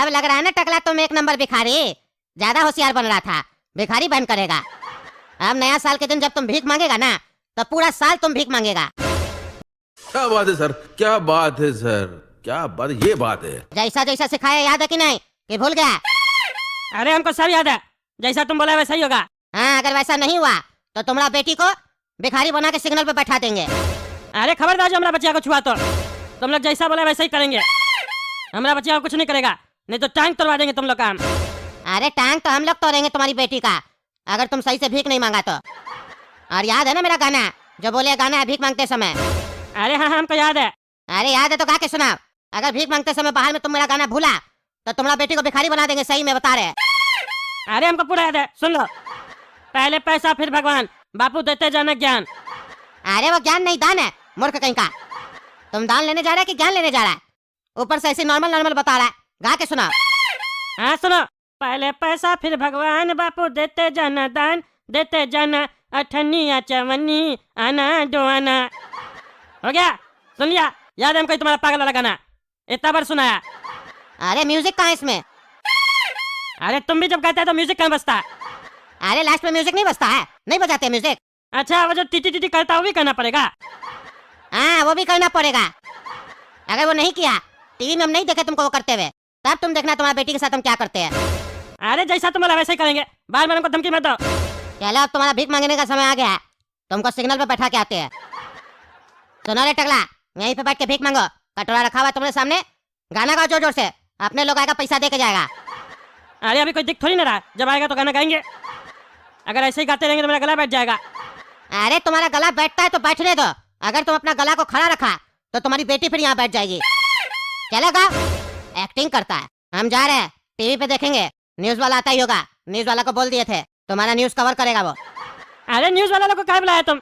अब लग रहा है ना टकला तुम एक नंबर भिखारी, ज्यादा होशियार बन रहा था, भिखारी बन करेगा। अब नया साल के दिन जब तुम भीख मांगेगा ना तो पूरा साल तुम भीख मांगेगा। क्या बात है सर, क्या बात है सर, क्या बात, ये बात है। जैसा जैसा सिखाया याद है कि नहीं, कि भूल गया? अरे हमको सब याद है, जैसा तुम बोला वैसा ही होगा। हाँ, अगर वैसा नहीं हुआ तो तुम्हारा बेटी को भिखारी बना के सिग्नल पे बैठा देंगे। अरे खबरदार जो हमारा बच्चा को छुआ तो तुम लोग जैसा बोला वैसा ही करेंगे। हमारा बच्चा को कुछ नहीं करेगा, नहीं तो टांग तोड़वा देंगे तुम लोग का। अरे टांग तो हम लोग तोड़ेंगे तुम्हारी बेटी का, अगर तुम सही से भीख नहीं मांगा तो। और याद है ना मेरा गाना जो बोले गाना है भीख मांगते समय? अरे हाँ हमको याद है। अरे याद है तो गा के सुनाओ। अगर भीख मांगते समय बाहर में तुम मेरा गाना भूला तो तुम्हारा बेटी को भिखारी बना देंगे, सही में बता रहे। अरे हमको पूरा याद है, सुन लो। पहले पैसा फिर भगवान, बापू देते जाना ज्ञान। अरे वो ज्ञान नहीं, दान है, मूर्ख कहीं का। तुम दान लेने जा रहा है कि ज्ञान लेने जा रहा है? ऊपर से ऐसे नॉर्मल नॉर्मल बता रहा है, गा के सुनाओ। हाँ सुनो। पहले पैसा फिर भगवान, बापू देते जाना दान, देते जाना अठन्नी चवन्नी आना दो आना। हो गया, सुन लिया? याद है हमको तुम्हारा पागल वाला गाना, इतना बार सुनाया। अरे म्यूजिक कहाँ है इसमें? अरे तुम भी जब गाते हो तो म्यूजिक कहाँ बजता है? अरे लास्ट में म्यूजिक नहीं बजता है, नहीं बजाते म्यूजिक। अच्छा वो जो टीटी टीटी करता है वो भी करना पड़ेगा? हाँ वो भी करना पड़ेगा। अगर वो नहीं किया, टीवी में हम नहीं देखे तुमको वो करते हुए, तब तुम देखना तुम्हारी बेटी के साथ हम क्या करते हैं। अरे जैसा तुम बोला वैसे ही करेंगे, बार बार हमको धमकी मत दो। चलो अब तुम्हारा भीख मांगने का समय आ गया है, तुमको सिग्नल पे बैठा के आते हैं। सुनो रे टकला, यहीं पे बैठ के भीख मांगो, कटोरा रखा हुआ है तुम्हारे सामने, गाना गाओ जोर जोर से, अपने लोग आएगा पैसा दे के जाएगा। अरे अभी कोई दिख थोड़ी ना रहा, जब आएगा तो गाना गाएंगे। अगर ऐसे ही गाते रहेंगे तो मेरा गला बैठ जाएगा। अरे तुम्हारा गला बैठता है तो बैठने दो, अगर तुम अपना गला को खड़ा रखा तो तुम्हारी बेटी फिर यहाँ बैठ जाएगी। चलेगा? एक्टिंग करता है। हम जा रहे हैं, टीवी पे देखेंगे, न्यूज वाला आता ही होगा, न्यूज वाला को बोल दिए थे तुम्हारा न्यूज कवर करेगा वो। अरे न्यूज वाला लोग को क्या बुलाया तुम?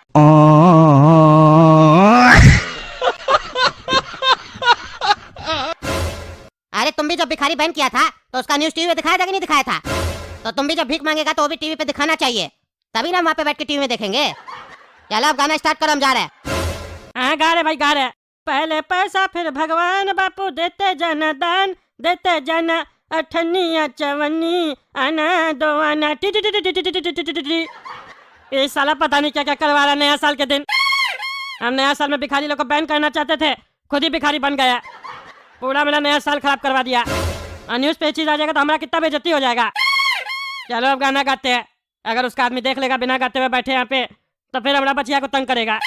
अरे तुम भी जब भिखारी बहन किया था तो उसका न्यूज टीवी पे दिखाया था कि नहीं दिखाया था? तो तुम भी जब भीख मांगेगा तो वो भी टीवी पे दिखाना चाहिए, तभी ना हम वहाँ पे बैठ के टीवी में देखेंगे। चलो अब गाना स्टार्ट करो, हम जा रहे हैं। हाँ गा रहे भाई गा रहे। पहले पैसा फिर भगवान, बापू देते जाना दान, देते जाना अठन्नी चवन्नी आना दो आना T T T T T T T T T. ये साला पता नहीं क्या क्या करवा रहा नया साल के दिन। हम नया साल में भिखारी लोग को बैन करना चाहते थे, खुद ही भिखारी बन गया, पूरा मेरा नया साल खराब करवा दिया। और न्यूज पे चीज आ जाएगा तो हमारा कितना बेइज्जती हो जाएगा। चलो अब गाना गाते हैं, अगर उसका आदमी देख लेगा बिना गाते हुए बैठे यहाँ पे तो फिर हमारा बचिया को तंग करेगा।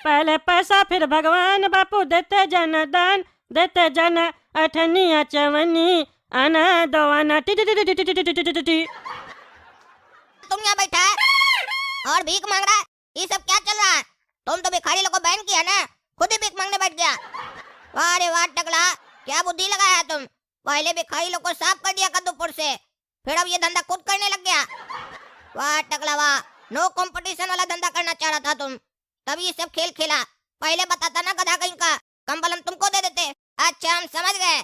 पहले पैसा फिर भगवान, बापू देते जाना दान, देते जाना अठन्नी चवन्नी आना दो आना T T T T T T T T T T. तुम यहाँ बैठा है और भीख मांग रहा है, ये सब क्या चल रहा है? तुम तो भिखारी लोग को बैन किया ना, खुद ही भीख मांगने बैठ गया। वाह रे वाह टकला, क्या बुद्धि लगाया है तुम। पहले भिखारी लोग को साफ कर दिया कद्दूपुर से, फिर अब ये धंधा खुद करने लग गया। वाह टकला वाह, नो कंपटीशन वाला धंधा करना चाह रहा था तुम, तभी ये सब खेल खेला। पहले बताता ना गधा कहीं का, कंबल हम तुमको दे देते। अच्छा हम समझ गए,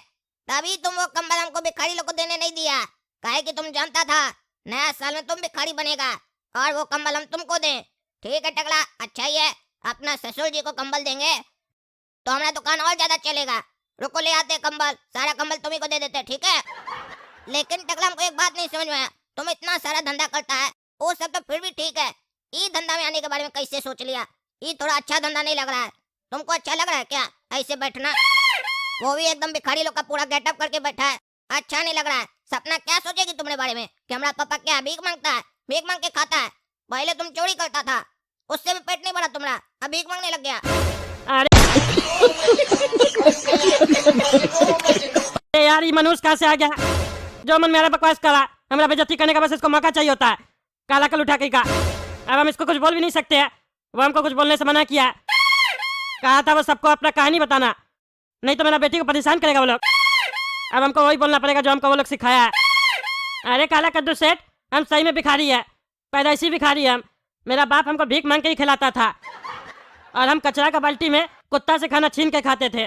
तभी तुम वो कंबल हमको भिखारी लोग को देने नहीं दिया, काहे कि तुम जानता था नया साल में तुम भिखारी बनेगा और वो कंबल हम तुमको दें। ठीक है टकला, अच्छा ही है, अपना ससुर जी को कंबल देंगे तो हमारा दुकान और ज्यादा चलेगा। रुको ले आते कंबल, सारा कंबल तुम्ही को दे देते, ठीक है? लेकिन टकला हमको एक बात नहीं समझ में आया, तुम इतना सारा धंधा करता है वो सब तो फिर भी ठीक है, ये धंधा में आने के बारे में कैसे सोच लिया? ये थोड़ा अच्छा धंधा नहीं लग रहा है तुमको? अच्छा लग रहा है क्या ऐसे बैठना? वो भी एकदम भिखारी लोग का पूरा गेटअप करके बैठा है, अच्छा नहीं लग रहा है। सपना क्या सोचेगी तुम्हारे बारे में कि हमारा पापा क्या भीख मांगता है, भीख मांग के खाता है? पहले तुम चोरी करता था, उससे भी पेट नहीं भरा तुम्हारा, अब भीख मांगने लग गया। अरे यार ये मनुष्य कहाँ से आ गया जो मन मेरा बकवास करा? हमारा बेइज्जती करने का बस इसको मौका चाहिए होता है, काला कल उठा के का। अब हम इसको कुछ बोल भी नहीं सकते हैं, वो हमको कुछ बोलने से मना किया, कहा था वो सबको अपना कहानी बताना, नहीं तो मेरा बेटी को परेशान करेगा वो लोग। अब हमको वही बोलना पड़ेगा जो हमको वो लोग सिखाया है। अरे काला कद्दू सेठ, हम सही में भिखारी है, पैदाइशी भिखारी है हम। मेरा बाप हमको भीख मांग के ही खिलाता था और हम कचरा का बाल्टी में कुत्ता से खाना छीन के खाते थे।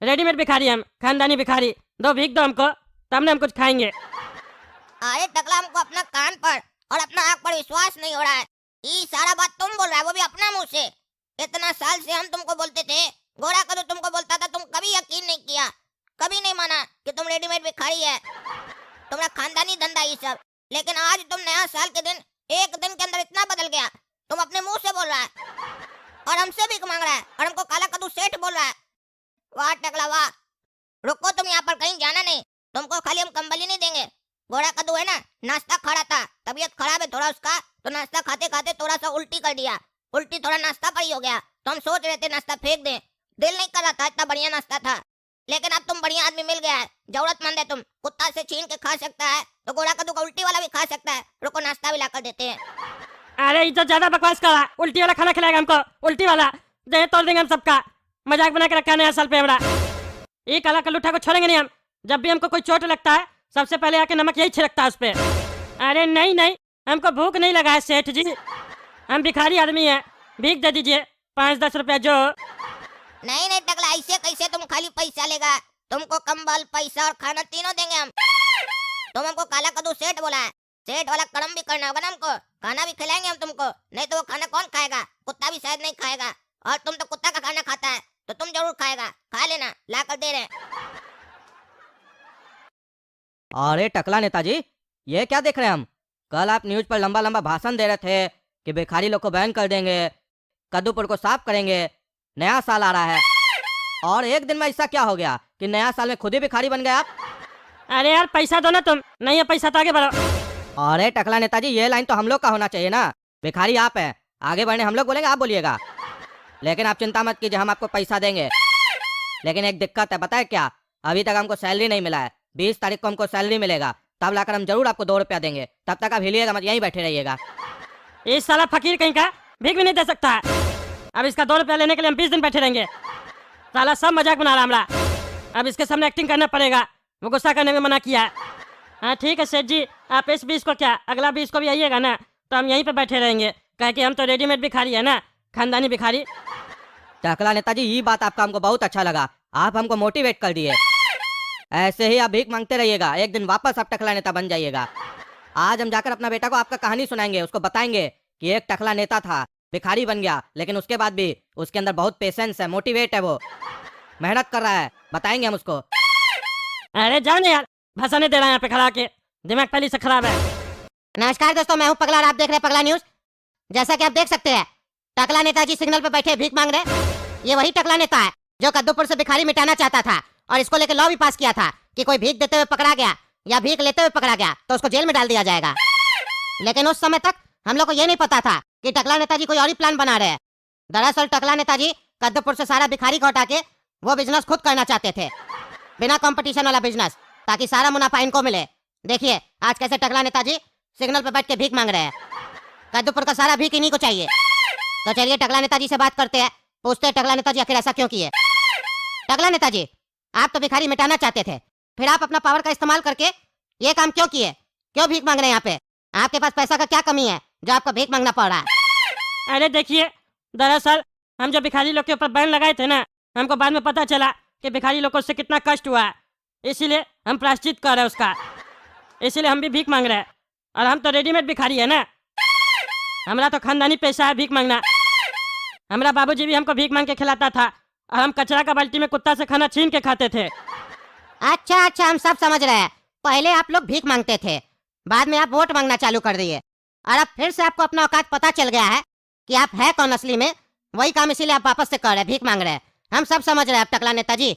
रेडीमेड भिखारी हम, खानदानी भिखारी। दो भीख दो हमको, तब हम कुछ खाएंगे। अरे टकला, हमको अपना कान पर और अपना आँख पर विश्वास नहीं हो रहा है, ये सारा बात तुम बोल रहा है, वो भी अपना मुंह से। इतना साल से हम तुमको बोलते थे, गोरा कदू तुमको बोलता था, तुम कभी यकीन नहीं किया। कभी नहीं माना कि तुम रेडीमेड भिखारी है, तुम्हारा खानदानी धंधा ये सब। लेकिन आज तुम नया साल के दिन एक दिन के अंदर इतना बदल गया, तुम अपने मुंह से बोल रहा है और हमसे भीख मांग रहा है और हमको काला कद्दू सेठ बोल रहा है। वाह टकला वाह, रुको तुम यहाँ पर कहीं जाना नहीं, तुमको खाली हम कंबल ही नहीं देंगे। गोरा कद्दू है ना, नाश्ता खा रहा था, तबीयत खराब है थोड़ा उसका, तो नाश्ता खाते खाते थोड़ा सा उल्टी कर दिया, उल्टी थोड़ा नाश्ता पर ही हो गया, तो हम सोच रहे थे नाश्ता फेंक दें, दिल नहीं कर रहा था, इतना बढ़िया नाश्ता था। लेकिन अब तुम बढ़िया आदमी मिल गया है, जरूरतमंद है तुम, कुत्ता से छीन के खा सकता है तो गोरा कद्दू का उल्टी वाला भी खा सकता है। रुको नाश्ता भी ला कर देते हैं। अरे ये तो ज्यादा बकवास कर रहा, उल्टी वाला खाना खिलाएगा हमको, उल्टी वाला दे तोड़ देंगे हम सबका। मजाक बना के रखा नया साल पे हमारा। ये काला कल्लूठा को छोड़ेंगे नहीं हम, जब भी हमको कोई चोट लगता है सबसे पहले आके नमक यही छिड़कता है उस पे। अरे नहीं नहीं, हमको भूख नहीं लगा है सेठ जी, हम भिखारी आदमी है, भीख दे दीजिए 5-10 रुपया जो। नहीं नहीं टकला, ऐसे कैसे तुम खाली पैसा लेगा, तुमको कंबल पैसा और खाना तीनों देंगे हम। तुम हमको काला कद्दू सेठ बोला है, सेठ वाला कर्म भी करना होगा ना हमको, खाना भी खिलाएंगे हम तुमको, नहीं तो वो खाना कौन खाएगा, कुत्ता भी शायद नहीं खाएगा, और तुम तो कुत्ता का खाना खाता है तो तुम जरूर खाएगा, खा लेना, ला कर दे रहे हैं। अरे टकला नेताजी, ये क्या देख रहे हैं हम? कल आप न्यूज पर लंबा लंबा भाषण दे रहे थे कि भिखारी लोग को बैन कर देंगे, कद्दूपुर को साफ करेंगे, नया साल आ रहा है, और एक दिन में ऐसा क्या हो गया कि नया साल में खुद ही भिखारी बन गए आप? अरे यार पैसा दो ना तुम, नहीं है पैसा तो आगे बढ़ो। अरे टकला नेताजी, ये लाइन तो हम लोग का होना चाहिए ना, भिखारी आप है, आगे बढ़ने हम लोग बोलेंगे, आप बोलिएगा। लेकिन आप चिंता मत कीजिए, हम आपको पैसा देंगे। लेकिन एक दिक्कत है, पता है क्या? अभी तक हमको सैलरी नहीं मिला है, 20 तारीख को हमको सैलरी मिलेगा, तब लाकर हम जरूर आपको 2 रुपया देंगे, तब तक आप हिलिएगा मत, यहीं बैठे रहिएगा। इस साला फकीर कहीं का भीख भी नहीं दे सकता है, अब इसका 2 रुपया लेने के लिए हम 20 दिन बैठे रहेंगे। साला सब मजाक बना रहा हमारा, अब इसके सामने एक्टिंग करना पड़ेगा, वो गुस्सा करने में मना किया है। हाँ ठीक है सेठ जी, आप इस 20 को क्या अगला 20 को भी आइएगा ना, तो हम यहीं पे बैठे रहेंगे, कहे कि हम तो रेडीमेड भिखारी है ना, खानदानी भिखारी। टकला नेताजी, ये बात आपका हमको बहुत अच्छा लगा, आप हमको मोटिवेट कर दिए। ऐसे ही आप भीख मांगते रहिएगा, एक दिन वापस आप टकला नेता बन जाइएगा। आज हम जाकर अपना बेटा को आपका कहानी सुनाएंगे, उसको बताएंगे कि एक टकला नेता था, भिखारी बन गया, लेकिन उसके बाद भी उसके अंदर बहुत पेशेंस है, मोटिवेट है, वो मेहनत कर रहा है, बताएंगे हम उसको। अरे जाओ ना यार, भाषण दे रहा है यहाँ पे खड़ा के, दिमाग पहले से खराब है। नमस्कार दोस्तों, मैं हूं पगला और आप देख रहे हैं पगला न्यूज। जैसा कि आप देख सकते हैं, टकला नेताजी सिग्नल पे बैठे भीख मांग रहे। ये वही टकला नेता है जो कद्दूपुर से भिखारी मिटाना चाहता था, और इसको लेकर लॉ भी पास किया था कि कोई भीख देते हुए पकड़ा गया या भीख लेते हुए पकड़ा गया तो उसको जेल में डाल दिया जाएगा। लेकिन उस समय तक हम लोग को ये नहीं पता था कि टकला नेताजी कोई और ही प्लान बना रहे हैं। दरअसल टकला नेताजी कद्दूपुर से सारा भिखारी को हटा के वो बिजनेस खुद करना चाहते थे, बिना कंपटीशन वाला बिजनेस, ताकि सारा मुनाफा इनको मिले। देखिए आज कैसे टकला नेताजी सिग्नल पे बैठ के भीख मांग रहे हैं, कद्दूपुर का सारा भीख इन्हीं को चाहिए। तो चलिए टकला नेताजी से बात करते हैं, पूछते हैं टकला नेताजी आखिर ऐसा क्यों किए। टकला नेताजी, आप तो भिखारी मिटाना चाहते थे, फिर आप अपना पावर का इस्तेमाल करके ये काम क्यों किए? क्यों भीख मांग रहे हैं यहाँ पे? आपके पास पैसा का क्या कमी है जो आपको भीख मांगना पड़ रहा है? अरे देखिए, दरअसल हम जब भिखारी लोग के ऊपर बैन लगाए थे ना, हमको बाद में पता चला कि भिखारी लोग को उससे कितना कष्ट हुआ है, इसीलिए हम प्रायश्चित कर रहे हैं उसका, इसीलिए हम भी भीख मांग रहे हैं। और हम तो रेडीमेड भिखारी है ना, हमारा तो खानदानी पेशा है भीख मांगना। हमारा बाबूजी भी हमको भीख मांग के खिलाता था, और हम कचरा का बाल्टी में कुत्ता से खाना छीन के खाते थे। अच्छा अच्छा, हम सब समझ रहे हैं। पहले आप लोग भीख मांगते थे, बाद में आप वोट मांगना चालू कर दिए, और अब फिर से आपको अपना औकात पता चल गया है कि आप है कौन असली में, वही काम इसीलिए आप वापस से कर रहे हैं, भीख मांग रहे हैं। हम सब समझ रहे हैं अब टकला नेताजी,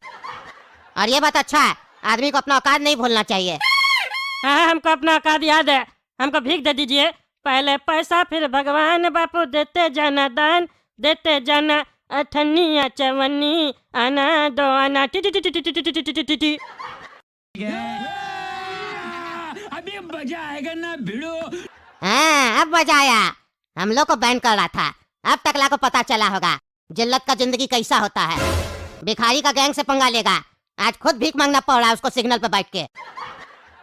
और ये बात अच्छा है, आदमी को अपना औकात नहीं भूलना चाहिए। हाँ हमको अपना औकात याद है, हमको भीख दे दीजिए, पहले पैसा फिर भगवान, बापू देते जाना दान, देते जाना अठन्नी चवन्नी, आना दो आना T T T T T T T T T T. अभी मजा आएगा ना भिड़ो। हाँ अब मजा आया। हम लोग को बैन कर रहा था, अब टकला को पता चला होगा जिल्लत का जिंदगी कैसा होता है। भिखारी का गैंग से पंगा लेगा, आज खुद भीख मांगना पड़ रहा है उसको सिग्नल पे बैठ के।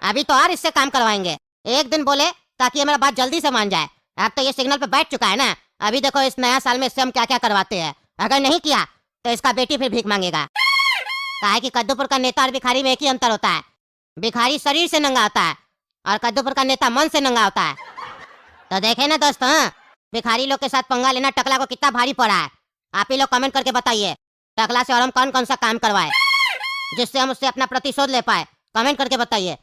अभी तो और इससे काम करवाएंगे, एक दिन बोले ताकि हमारा बात जल्दी से मान जाए। अब तो ये सिग्नल पे बैठ चुका है ना, अभी देखो इस नया साल में इससे हम क्या क्या करवाते हैं। अगर नहीं किया तो इसका बेटी फिर भीख मांगेगा। कहा है कि कद्दूपुर का नेता और भिखारी में एक ही अंतर होता है, भिखारी शरीर से नंगा होता है और कद्दूपुर का नेता मन से नंगा होता है। तो देखे ना दोस्त, हाँ भिखारी लोग के साथ पंगा लेना टकला को कितना भारी पड़ा है। आप ही लोग कमेंट करके बताइए टकला से और हम कौन कौन सा काम करवाए। जिससे हम उससे अपना प्रतिशोध ले पाए? कमेंट करके बताइए।